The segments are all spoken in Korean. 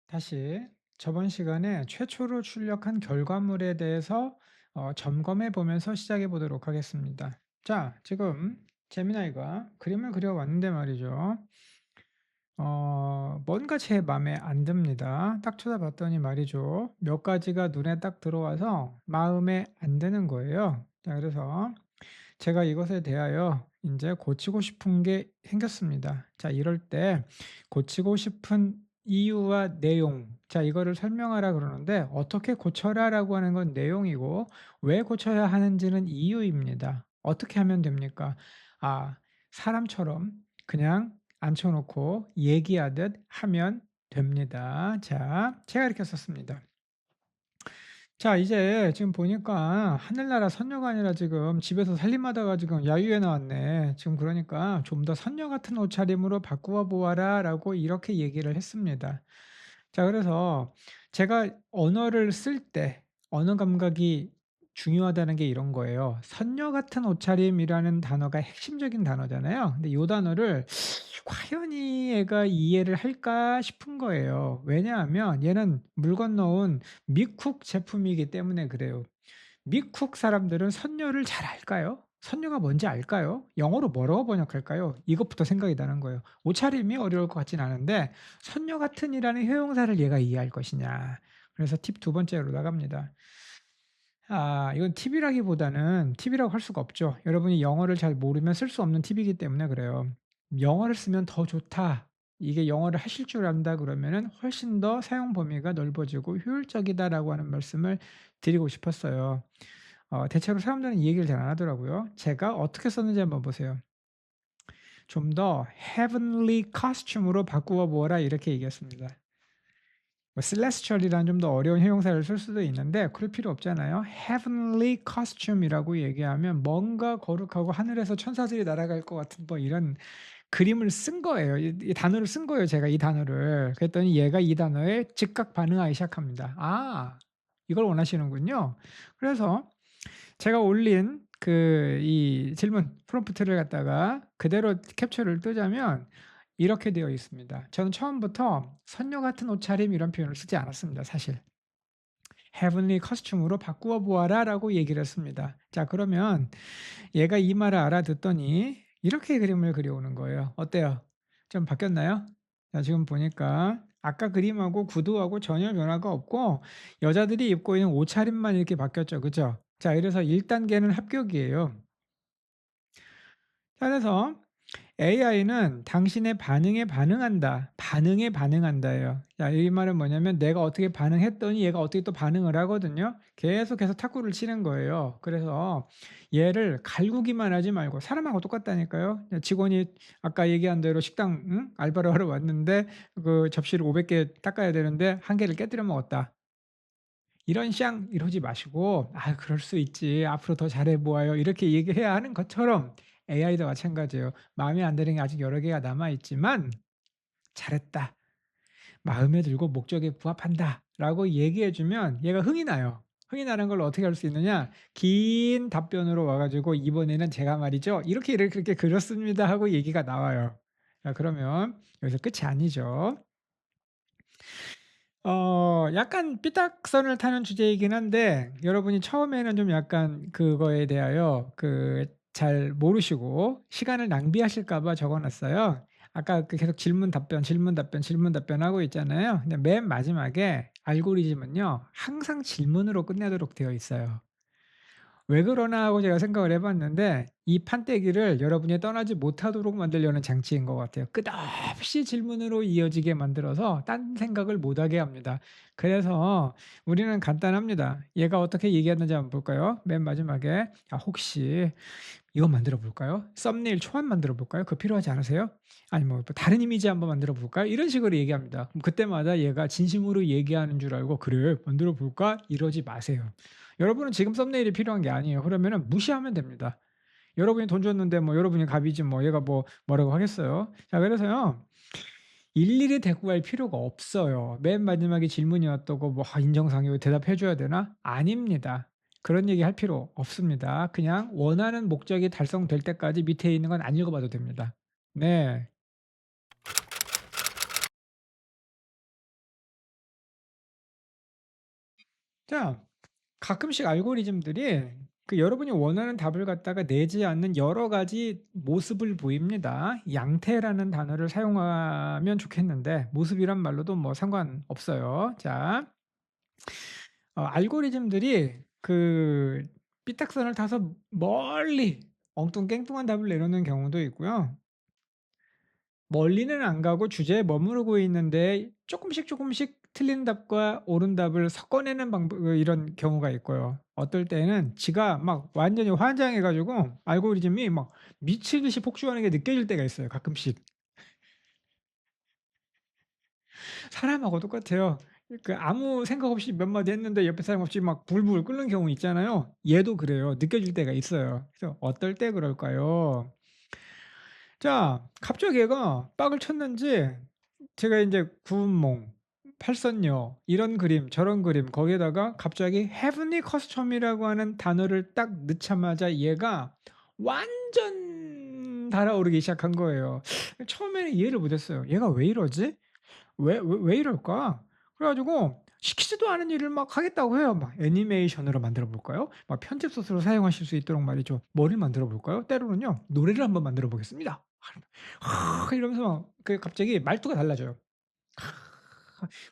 다시 저번 시간에 최초로 출력한 결과물에 대해서 점검해 보면서 시작해 보도록 하겠습니다. 자, 지금 제미나이가 그림을 그려왔는데 말이죠. 뭔가 제 마음에 안 듭니다. 딱 쳐다봤더니 말이죠. 몇 가지가 눈에 딱 들어와서 마음에 안 드는 거예요. 자, 그래서 제가 이것에 대하여 이제 고치고 싶은 게 생겼습니다. 자, 이럴 때 고치고 싶은 이유와 내용, 자, 이거를 설명하라 그러는데 어떻게 고쳐라라고 하는 건 내용이고 왜 고쳐야 하는지는 이유입니다. 어떻게 하면 됩니까? 아, 사람처럼 그냥 앉혀 놓고 얘기하듯 하면 됩니다. 자, 제가 이렇게 썼습니다. 자, 이제 지금 보니까 하늘나라 선녀가 아니라 지금 집에서 살림하다가 지금 야유회 나왔네. 지금 그러니까 좀 더 선녀 같은 옷차림으로 바꾸어 보아라라고 이렇게 얘기를 했습니다. 자, 그래서 제가 언어를 쓸 때 언어 감각이 중요하다는 게 이런 거예요. 선녀 같은 옷차림이라는 단어가 핵심적인 단어잖아요. 근데 요 단어를 과연 이 애가 이해를 할까 싶은 거예요. 왜냐하면 얘는 물 건너온 미쿡 제품이기 때문에 그래요. 미쿡 사람들은 선녀를 잘 알까요? 선녀가 뭔지 알까요? 영어로 뭐라고 번역할까요? 이것부터 생각이 나는 거예요. 옷차림이 어려울 것 같진 않은데 선녀 같은이라는 형용사를 얘가 이해할 것이냐. 그래서 팁 두 번째로 나갑니다. 이건 팁이라기보다는 팁이라고 할 수가 없죠. 여러분이 영어를 잘 모르면 쓸 수 없는 팁이기 때문에 그래요. 영어를 쓰면 더 좋다. 이게 영어를 하실 줄 안다 그러면은 훨씬 더 사용 범위가 넓어지고 효율적이다라고 하는 말씀을 드리고 싶었어요. 대체로 사람들은 이 얘기를 잘 안 하더라고요. 제가 어떻게 썼는지 한번 보세요. 좀 더 heavenly costume으로 바꾸어 보아라 이렇게 얘기했습니다. 뭐 celestial이라는 좀 더 어려운 형용사를 쓸 수도 있는데 그럴 필요 없잖아요. heavenly costume이라고 얘기하면 뭔가 거룩하고 하늘에서 천사들이 날아갈 것 같은 뭐 이런 그림을 쓴 거예요. 이 단어를 쓴 거예요, 제가 이 단어를. 그랬더니 얘가 이 단어에 즉각 반응하기 시작합니다. 이걸 원하시는군요. 그래서 제가 올린 이 질문 프롬프트를 갖다가 그대로 캡처를 뜨자면 이렇게 되어 있습니다. 저는 처음부터 선녀 같은 옷차림 이런 표현을 쓰지 않았습니다, 사실. heavenly costume으로 바꾸어 보아라라고 얘기를 했습니다. 자, 그러면 얘가 이 말을 알아듣더니 이렇게 그림을 그려오는 거예요. 어때요? 좀 바뀌었나요? 자, 지금 보니까 아까 그림하고 구도하고 전혀 변화가 없고 여자들이 입고 있는 옷차림만 이렇게 바뀌었죠. 그죠? 자, 그래서 1단계는 합격이에요. 자, 그래서 AI는 당신의 반응에 반응한다. 반응에 반응한다예요. 자, 이 말은 뭐냐면 내가 어떻게 반응했더니 얘가 어떻게 또 반응을 하거든요. 계속해서 탁구를 치는 거예요. 그래서 얘를 갈구기만 하지 말고 사람하고 똑같다니까요. 직원이 아까 얘기한 대로 식당 알바를 하러 왔는데 그 접시를 500개 닦아야 되는데 한 개를 깨뜨려 먹었다. 이런 샹 이러지 마시고 그럴 수 있지. 앞으로 더 잘해 보아요." 이렇게 얘기해야 하는 것처럼 AI도 마찬가지예요. 마음에 안 드는 게 아직 여러 개가 남아 있지만 "잘했다. 마음에 들고 목적에 부합한다."라고 얘기해 주면 얘가 흥이 나요. 흥이 나는 걸 어떻게 할 수 있느냐? 긴 답변으로 와 가지고 "이번에는 제가 말이죠. 이렇게 그렇게 그렸습니다." 하고 얘기가 나와요. 자, 그러면 여기서 끝이 아니죠. 약간 삐딱선을 타는 주제이긴 한데 여러분이 처음에는 좀 약간 그거에 대하여 잘 모르시고 시간을 낭비하실까 봐 적어 놨어요. 아까 계속 질문 답변, 질문 답변, 질문 답변 하고 있잖아요. 근데 맨 마지막에 알고리즘은요 항상 질문으로 끝내도록 되어 있어요. '왜 그러나.' 하고 제가 생각을 해 봤는데 이 판때기를 여러분이 떠나지 못하도록 만들려는 장치인 것 같아요. 끝없이 질문으로 이어지게 만들어서 딴 생각을 못 하게 합니다. 그래서 우리는 간단합니다. 얘가 어떻게 얘기했는지 한번 볼까요? 맨 마지막에 혹시 이거 만들어 볼까요? 썸네일 초안 만들어 볼까요? 그거 필요하지 않으세요? 아니면 뭐 다른 이미지 한번 만들어 볼까요?" 이런 식으로 얘기합니다. 그럼 그때마다 얘가 진심으로 얘기하는 줄 알고 "그래 만들어 볼까?" 이러지 마세요. 여러분은 지금 썸네일이 필요한 게 아니에요. 그러면은 무시하면 됩니다. 여러분이 돈 줬는데 뭐 여러분이 갑이지 뭐 얘가 뭐라고 하겠어요. 자, 그래서요. 일일이 데리고 갈 필요가 없어요. 맨 마지막에 질문이 왔다고 뭐 인정상이고 대답해 줘야 되나? 아닙니다. 그런 얘기 할 필요 없습니다. 그냥 원하는 목적이 달성될 때까지 밑에 있는 건 안 읽어 봐도 됩니다. 네. 자, 가끔씩 알고리즘들이 그 여러분이 원하는 답을 갖다가 내지 않는 여러 가지 모습을 보입니다. 양태라는 단어를 사용하면 좋겠는데 모습이란 말로도 뭐 상관없어요. 자, 알고리즘들이 그 삐딱선을 타서 멀리 엉뚱깽뚱한 답을 내놓는 경우도 있고요. 멀리는 안 가고 주제에 머무르고 있는데 조금씩 틀린 답과 옳은 답을 섞어내는 방법, 이런 경우가 있고요. 어떨 때는 지가 막 완전히 환장해 가지고 알고리즘이 막 미치듯이 폭주하는 게 느껴질 때가 있어요, 가끔씩. 사람하고 똑같아요. 그 아무 생각 없이 몇 마디 했는데 옆에 사람 없이 막 불불 끓는 경우 있잖아요. 얘도 그래요. 느껴질 때가 있어요. 그래서 어떨 때 그럴까요? 자, 갑자기 얘가 빡을 쳤는지 제가 인제 구운몽, 팔선녀 이런 그림 저런 그림 거기에다가 갑자기 heavenly custom이라고 하는 단어를 딱 넣자마자 얘가 완전 달아오르기 시작한 거예요. 처음에는 이해를 못 했어요. '얘가 왜 이러지? 왜 이럴까?' 그래 가지고 시키지도 않은 일을 막 하겠다고 해요. 막 애니메이션으로 만들어 볼까요? 막 편집 소스로 사용하실 수 있도록 말이죠. 뭐를 만들어 볼까요? 때로는요. 노래를 한번 만들어 보겠습니다. 이러면서 막 그 갑자기 말투가 달라져요.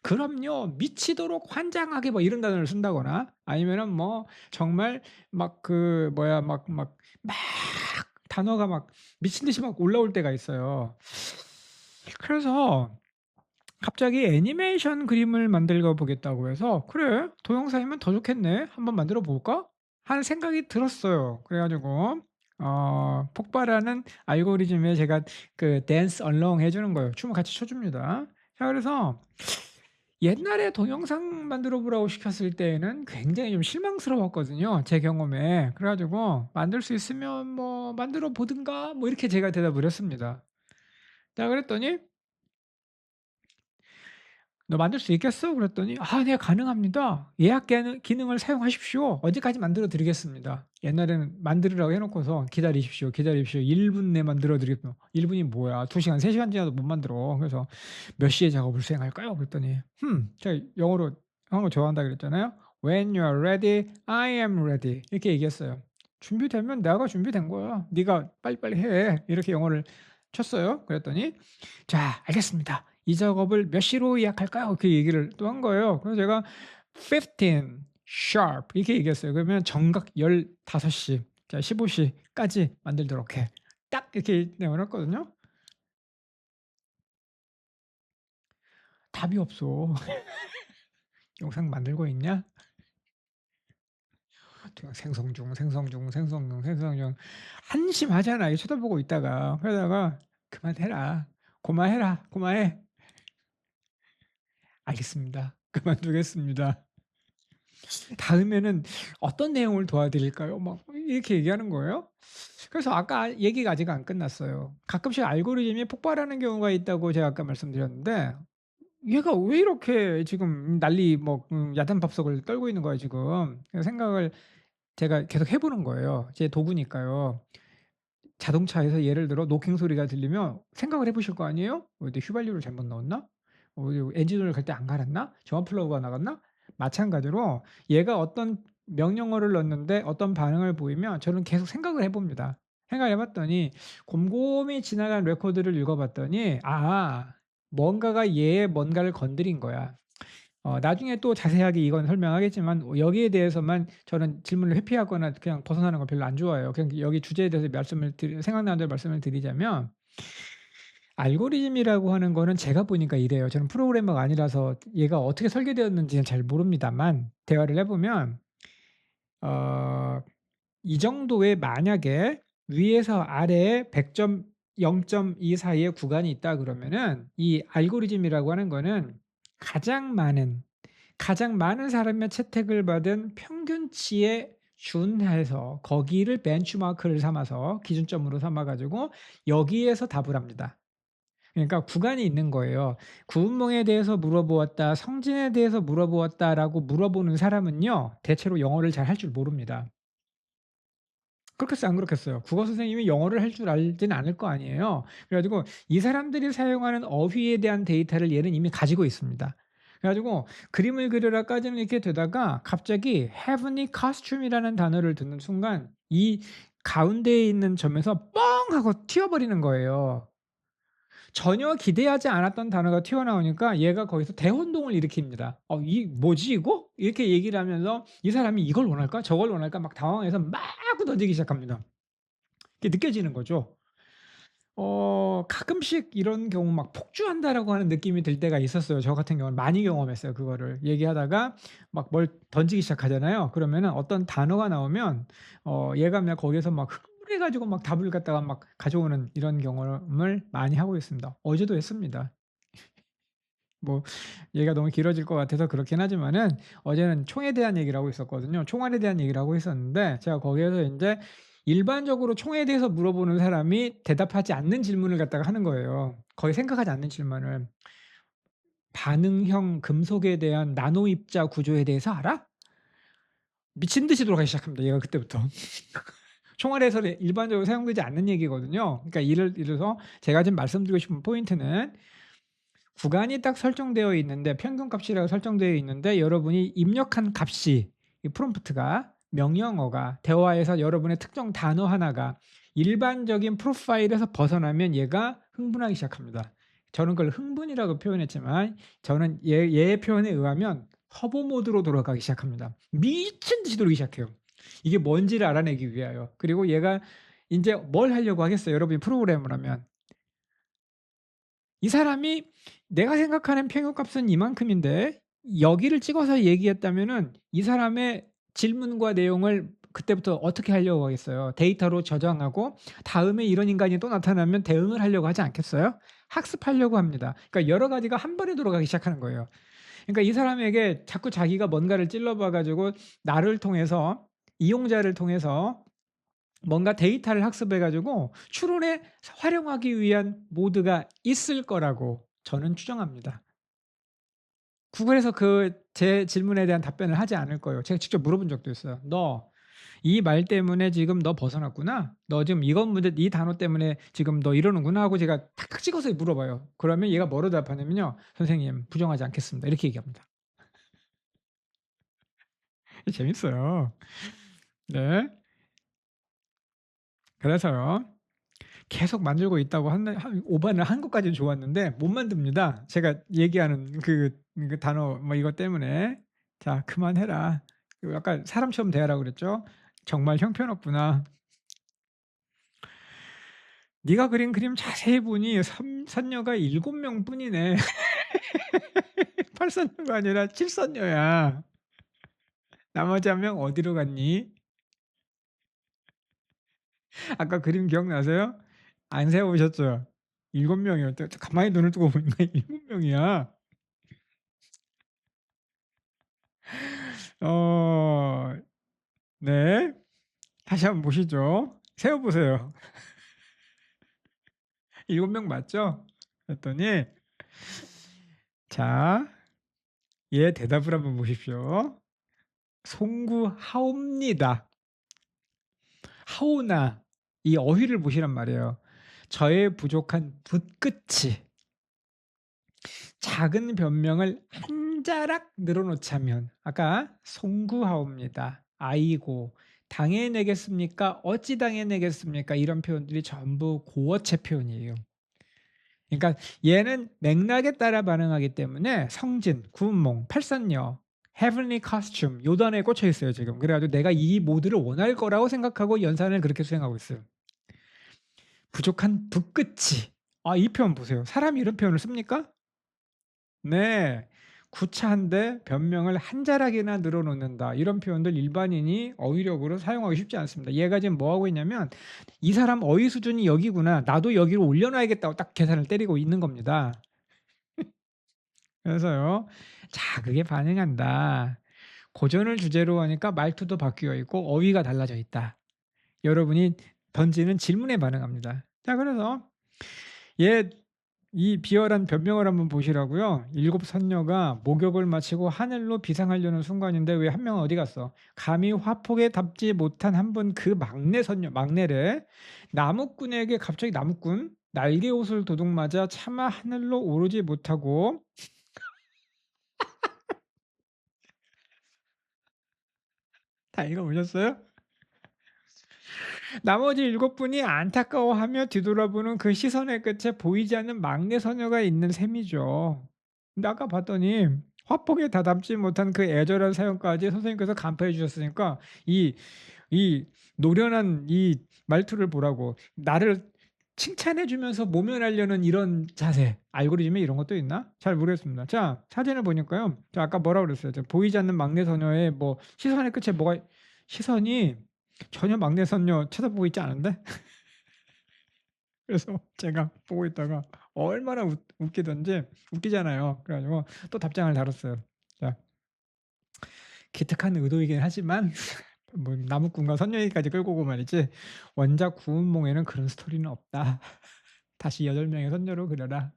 그럼요. 미치도록 환장하게 뭐 이런 단어를 쓴다거나 아니면은 뭐 정말 막 그 뭐야 막 단어가 막 미친 듯이 막 올라올 때가 있어요. 그래서 갑자기 애니메이션 그림을 만들어 보겠다고 해서 '그래. 동영상이면 더 좋겠네. 한번 만들어 볼까?' 하는 생각이 들었어요. 그래 가지고 폭발하는 알고리즘에 제가 그 댄스 얼렁 해 주는 거예요. 춤을 같이 춰 줍니다. 자, 그래서 옛날에 동영상 만들어 보라고 시켰을 때에는 굉장히 좀 실망스러웠거든요, 제 경험에. 그래 가지고 "만들 수 있으면 뭐 만들어 보든가." 뭐 이렇게 제가 대답을 했습니다. 자, 그랬더니 "너 만들 수 있겠어?" 그랬더니 "아 네 가능합니다. 예약 기능을 사용하십시오. 언제까지 만들어 드리겠습니다." 옛날에는 만들으라고 해 놓고서 "기다리십시오, 기다리십시오. 1분 내에 만들어 드리겠다." 1 분이 뭐야 2 시간 3 시간 지나도 못 만들어. 그래서 "몇 시에 작업을 수행할까요?" 그랬더니 제가 영어로 하는 거 좋아한다 그랬잖아요. "When you are ready, I am ready." 이렇게 얘기했어요. "준비되면 내가 준비된 거야. 네가 빨리빨리 해." 이렇게 영어를 쳤어요. 그랬더니 "자 알겠습니다. 이 작업을 몇 시로 예약할까요?" 그 얘기를 또 한 거예요. 그래서 제가 15 sharp 이렇게 얘기했어요. 그러면 정각 15 시, 자 15 시까지 만들도록 해. 딱 이렇게 내용을 했거든요. 답이 없어. "영상 만들고 있냐?" 제가 "생성 중, 생성 중, 생성 중, 생성 중." 한심하잖아 이 쳐다보고 있다가. 그러다가 "그만해라. 고마해라. 고마해." "알겠습니다. 그만두겠습니다." 다음에는 "어떤 내용을 도와드릴까요?" 막 이렇게 얘기하는 거예요. 그래서 아까 얘기가 아직 안 끝났어요. 가끔씩 알고리즘이 폭발하는 경우가 있다고 제가 아까 말씀드렸는데 얘가 왜 이렇게 지금 난리 뭐 야단밥석을 떨고 있는 거야 지금. 그래서 생각을 제가 계속 해 보는 거예요. 제 도구니까요. 자동차에서 예를 들어 노킹 소리가 들리면 생각을 해 보실 거 아니에요? '어디 휘발유를 잘못 넣었나? 어디 엔진 오일 갈 때 안 갈았나? 점화 플러그가 나갔나?' 마찬가지로 얘가 어떤 명령어를 넣는데 어떤 반응을 보이면 저는 계속 생각을 해 봅니다. 생각을 해 봤더니 곰곰이 지나간 레코드를 읽어 봤더니 뭔가가 얘의 뭔가를 건드린 거야. 나중에 또 자세하게 이건 설명하겠지만 여기에 대해서만 저는 질문을 회피하거나 그냥 벗어나는 거 별로 안 좋아해요. 그냥 여기 주제에 대해서 말씀을 생각나는 대로 말씀을 드리자면 알고리즘이라고 하는 거는 제가 보니까 이래요. 저는 프로그래머가 아니라서 얘가 어떻게 설계되었는지는 잘 모릅니다만 대화를 해 보면 어 이 정도의 만약에 위에서 아래에 100 점 0.2 사이의 구간이 있다 그러면은 이 알고리즘이라고 하는 거는 가장 많은 가장 많은 사람의 채택을 받은 평균치에 준해서 거기를 벤치마크를 삼아서 기준점으로 삼아 가지고 여기에서 답을 합니다. 그러니까 구간이 있는 거예요. "구운몽에 대해서 물어보았다. 성진에 대해서 물어보았다."라고 물어보는 사람은요 대체로 영어를 잘 할 줄 모릅니다. 그렇겠어요, 안 그렇겠어요? 국어 선생님이 영어를 할 줄 알지는 않을 거 아니에요. 그래 가지고 이 사람들이 사용하는 어휘에 대한 데이터를 얘는 이미 가지고 있습니다. 그래 가지고 그림을 그리라까지는 이렇게 되다가 갑자기 heavenly costume이라는 단어를 듣는 순간 이 가운데에 있는 점에서 뻥 하고 튀어버리는 거예요. 전혀 기대하지 않았던 단어가 튀어나오니까 얘가 거기서 대혼동을 일으킵니다. 이 뭐지 이거?" 이렇게 얘기를 하면서 이 사람이 이걸 원할까? 저걸 원할까? 막 당황해서 막 던지기 시작합니다. 그게 느껴지는 거죠. 가끔씩 이런 경우 막 '폭주한다.'라고 하는 느낌이 들 때가 있었어요. 저 같은 경우는 많이 경험했어요 그거를. 얘기하다가 막 뭘 던지기 시작하잖아요. 그러면은 어떤 단어가 나오면 얘가 그냥 거기에서 막 흥분해 가지고 막 답을 갖다가 막 가져오는 이런 경험을 많이 하고 있습니다. 어제도 했습니다. 뭐 얘기가 너무 길어질 것 같아서 그렇긴 하지만은 어제는 총에 대한 얘기를 하고 있었거든요. 총알에 대한 얘기를 하고 있었는데 제가 거기에서 인제 일반적으로 총에 대해서 물어보는 사람이 대답하지 않는 질문을 갖다가 하는 거예요. 거의 생각하지 않는 질문을. "반응형 금속에 대한 나노 입자 구조에 대해서 알아?" 미친 듯이 돌아가기 시작합니다 얘가 그때부터. 총알에서는 일반적으로 사용되지 않는 얘기거든요. 그러니까 예를 들어서 제가 지금 말씀드리고 싶은 포인트는 구간이 딱 설정되어 있는데 평균값이라고 설정되어 있는데 여러분이 입력한 값이 이 프롬프트가 명령어가 대화에서 여러분의 특정 단어 하나가 일반적인 프로파일에서 벗어나면 얘가 흥분하기 시작합니다. 저는 그걸 흥분이라고 표현했지만 저는 얘의 표현에 의하면 터보 모드로 돌아가기 시작합니다. 미친 듯이 돌기 시작해요. 이게 뭔지를 알아내기 위하여. 그리고 얘가 인제 뭘 하려고 하겠어요 여러분이 프로그램을 하면. 이 사람이 내가 생각하는 평균값은 이만큼인데 여기를 찍어서 얘기했다면은 이 사람의 질문과 내용을 그때부터 어떻게 하려고 하겠어요. 데이터로 저장하고 다음에 이런 인간이 또 나타나면 대응을 하려고 하지 않겠어요? 학습하려고 합니다. 그러니까 여러 가지가 한 번에 돌아가기 시작하는 거예요. 그러니까 이 사람에게 자꾸 자기가 뭔가를 찔러 봐 가지고 나를 통해서 이용자를 통해서 뭔가 데이터를 학습해 가지고 추론에 활용하기 위한 모드가 있을 거라고 저는 추정합니다. 구글에서 제 질문에 대한 답변을 하지 않을 거예요. 제가 직접 물어본 적도 있어요. "너 이 말 때문에 지금 너 벗어났구나. 너 지금 이것 문제 이 단어 때문에 지금 너 이러는구나." 하고 제가 탁탁 찍어서 물어봐요. 그러면 얘가 뭐라고 답하냐면요. "선생님 부정하지 않겠습니다." 이렇게 얘기합니다. 재밌어요. 네. 그래서요. 계속 만들고 있다고 한 오반을 한 것까지는 좋았는데 못 만듭니다. 제가 얘기하는 그 단어 뭐 이것 때문에. "자 그만해라." 그 아까 사람처럼 대하라고 그랬죠. "정말 형편없구나. 네가 그린 그림 자세히 보니 선녀가 7 명뿐이네. 8 선녀가 아니라 7 선녀야. 나머지 1명 어디로 갔니?" 아까 그림 기억나세요? 안 세워보셨죠? 7 명이요. 또 가만히 눈을 뜨고 보니까 7 명이야. 어 네. 다시 한번 보시죠. 세어 보세요. 7명 맞죠? 그랬더니 자 얘 대답을 한번 보십시오. 송구하옵니다. 하오나 이 어휘를 보시란 말이에요. 저의 부족한 붓끝이 작은 변명을 한 자락 늘어놓자면 아까 송구하옵니다. 아이고 당해내겠습니까? 어찌 당해내겠습니까? 이런 표현들이 전부 고어체 표현이에요. 그러니까 얘는 맥락에 따라 반응하기 때문에 성진, 구운몽, 팔선녀, heavenly costume 요 단어에 꽂혀 있어요 지금. 그래 가지고 내가 이 모드를 원할 거라고 생각하고 연산을 그렇게 수행하고 있어요. 부족한 붓끝이 이 표현 보세요. 사람이 이런 표현을 씁니까? 네. 구차한데 변명을 한 자락이나 늘어놓는다. 이런 표현들 일반인이 어휘력으로 사용하기 쉽지 않습니다. 얘가 지금 뭐 하고 있냐면 '이 사람 어휘 수준이 여기구나. 나도 여기로 올려놔야겠다.'고 딱 계산을 때리고 있는 겁니다. 그래서요. 자극에 반응한다. 고전을 주제로 하니까 말투도 바뀌어 있고 어휘가 달라져 있다. 여러분이 던지는 질문에 반응합니다. 자 그래서 얘 이 비열한 변명을 한번 보시라고요. 7 선녀가 목욕을 마치고 하늘로 비상하려는 순간인데 왜 한 명은 어디 갔어? 감히 화폭에 닿지 못한 한 분 그 막내 선녀 막내래 나무꾼에게 갑자기 나무꾼 날개 옷을 도둑맞아 차마 하늘로 오르지 못하고 다 읽어 보셨어요? 나머지 7 분이 안타까워하며 뒤돌아보는 그 시선의 끝에 보이지 않는 막내 소녀가 있는 셈이죠. 근데 아까 봤더니 화폭에 다담지 못한 그 애절한 사연까지 선생님께서 간파해 주셨으니까 이 노련한 이 말투를 보라고. 나를 칭찬해 주면서 모면하려는 이런 자세. 알고리즘에 이런 것도 있나? 잘 모르겠습니다. 자, 사진을 보니까요. 자, 아까 뭐라고 그랬어요? 보이지 않는 막내 소녀의 뭐 시선의 끝에 뭐가 시선이 전혀 막내 소녀 쳐다보고 있지 않은데? 그래서 제가 보고 있다가 얼마나 웃기던지 웃기잖아요. 그래 가지고 또 답장을 달았어요. 자, 기특한 의도이긴 하지만 뭐 나무꾼과 선녀 얘기까지 끌고 오고 말이지 "원작 구운몽에는 그런 스토리는 없다. 다시 8 명의 선녀로 그려라."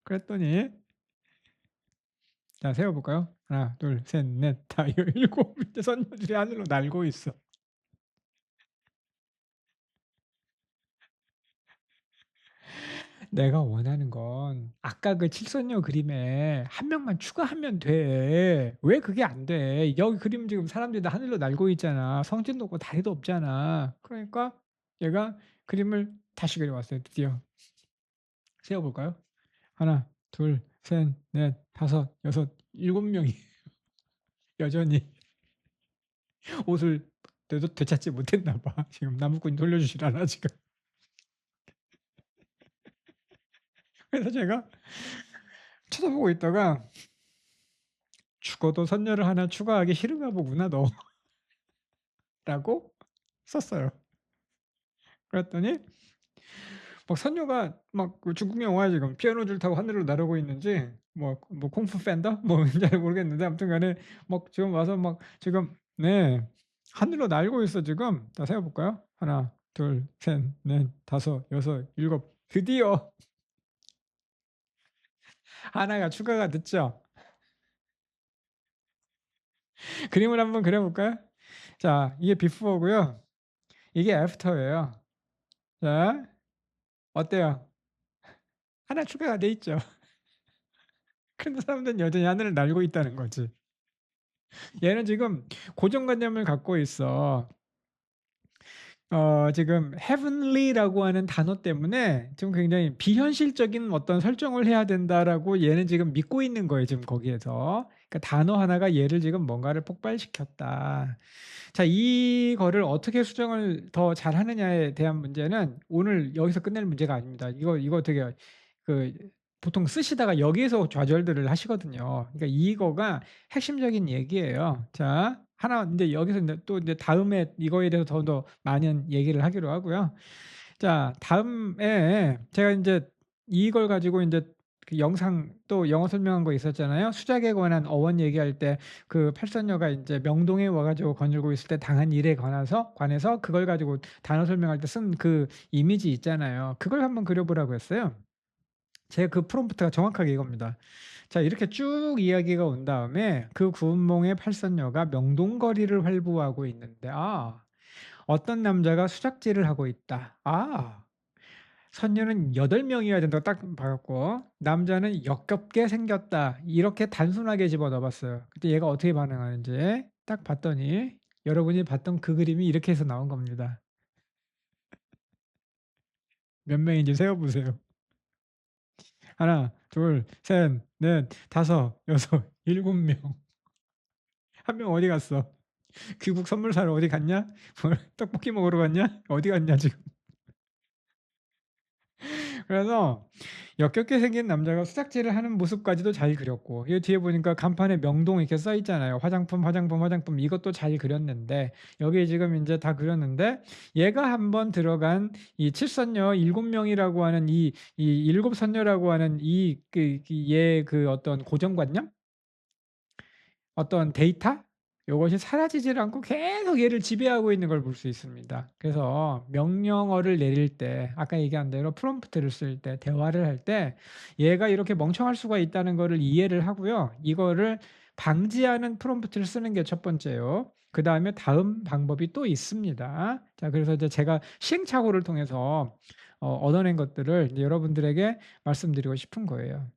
그랬더니 자 세어 볼까요? 하나 둘 셋 넷 다 일곱 밑에 선녀들이 하늘로 날고 있어. 내가 원하는 건 아까 그 칠선녀 그림에 한 명만 추가하면 돼. 왜 그게 안 돼? 여기 그림 지금 사람들이 다 하늘로 날고 있잖아. 성진도 없고 다리도 없잖아. 그러니까 얘가 그림을 다시 그려 왔어요 드디어. 세어 볼까요? 하나, 둘, 셋, 넷, 다섯, 여섯, 7 명이 여전히 옷을 되찾지 못했나 봐. 지금 나무꾼이 돌려주질 않아 지금. 그래서 제가 쳐다보고 있다가 '죽어도 선녀를 하나 추가하기 싫은가 보구나 너.'라고 썼어요. 그랬더니 막 선녀가 막 그 중국 영화에 지금 피아노줄 타고 하늘로 나르고 있는지 뭐 쿵푸 팬더 뭔지 잘 모르겠는데 아무튼 간에 막 지금 와서 막 지금 네. 하늘로 날고 있어 지금. 자 세어 볼까요? 하나, 둘, 셋, 넷, 다섯, 여섯, 일곱. 드디어 하나가 추가가 됐죠. 그림을 한번 그려 볼까요? 자 이게 비포고요. 이게 애프터예요. 자 어때요? 하나 추가가 돼 있죠. 근데 사람들은 여전히 하늘을 날고 있다는 거지. 얘는 지금 고정관념을 갖고 있어. 지금 heavenly라고 하는 단어 때문에 좀 굉장히 비현실적인 어떤 설정을 해야 된다라고 얘는 지금 믿고 있는 거예요, 지금 거기에서. 그러니까 단어 하나가 얘를 지금 뭔가를 폭발시켰다. 자, 이거를 어떻게 수정을 더 잘하느냐에 대한 문제는 오늘 여기서 끝낼 문제가 아닙니다. 이거 되게 그 보통 쓰시다가 여기에서 좌절들을 하시거든요. 그러니까 이거가 핵심적인 얘기예요. 자, 하나 인제 여기서 인제 또 인제 다음에 이거에 대해서 더 많은 얘기를 하기로 하고요. 자, 다음에 제가 인제 이걸 가지고 인제 그 영상 또 영어 설명한 거 있었잖아요. 수작에 관한 어원 얘기할 때 그 팔선녀가 인제 명동에 와 가지고 거닐고 있을 때 당한 일에 관해서 그걸 가지고 단어 설명할 때 쓴 그 이미지 있잖아요. 그걸 한번 그려 보라고 했어요. 제 그 프롬프트가 정확하게 이겁니다. 자 이렇게 쭉 이야기가 온 다음에 그 구운몽의 팔선녀가 명동거리를 활보하고 있는데 어떤 남자가 수작질을 하고 있다. 선녀는 8 명이어야 된다고 딱 봐 갖고 남자는 역겹게 생겼다. 이렇게 단순하게 집어넣어 봤어요. 그때 얘가 어떻게 반응하는지 딱 봤더니 여러분이 봤던 그 그림이 이렇게 해서 나온 겁니다. 몇 명인지 세어 보세요. 하나, 둘, 셋, 넷, 다섯, 여섯, 7 명. 한 명 어디 갔어? 귀국 선물 사러 어디 갔냐? 떡볶이 먹으러 갔냐? 어디 갔냐 지금. 그래서 역겹게 생긴 남자가 수작질을 하는 모습까지도 잘 그렸고 이 뒤에 보니까 간판에 명동 이렇게 써 있잖아요. 화장품, 화장품, 화장품 이것도 잘 그렸는데 여기에 지금 인제 다 그렸는데 얘가 한번 들어간 이 칠선녀 7 명이라고 하는 이 일곱 선녀라고 하는 이 얘의 그 어떤 고정관념? 어떤 데이터? 요것이 사라지질 않고 계속 얘를 지배하고 있는 걸 볼 수 있습니다. 그래서 명령어를 내릴 때 아까 얘기한 대로 프롬프트를 쓸 때 대화를 할 때 얘가 이렇게 멍청할 수가 있다는 거를 이해를 하고요. 이거를 방지하는 프롬프트를 쓰는 게 첫 번째요. 그다음에 다음 방법이 또 있습니다. 자 그래서 이제 제가 시행착오를 통해서 얻어낸 것들을 이제 여러분들에게 말씀드리고 싶은 거예요.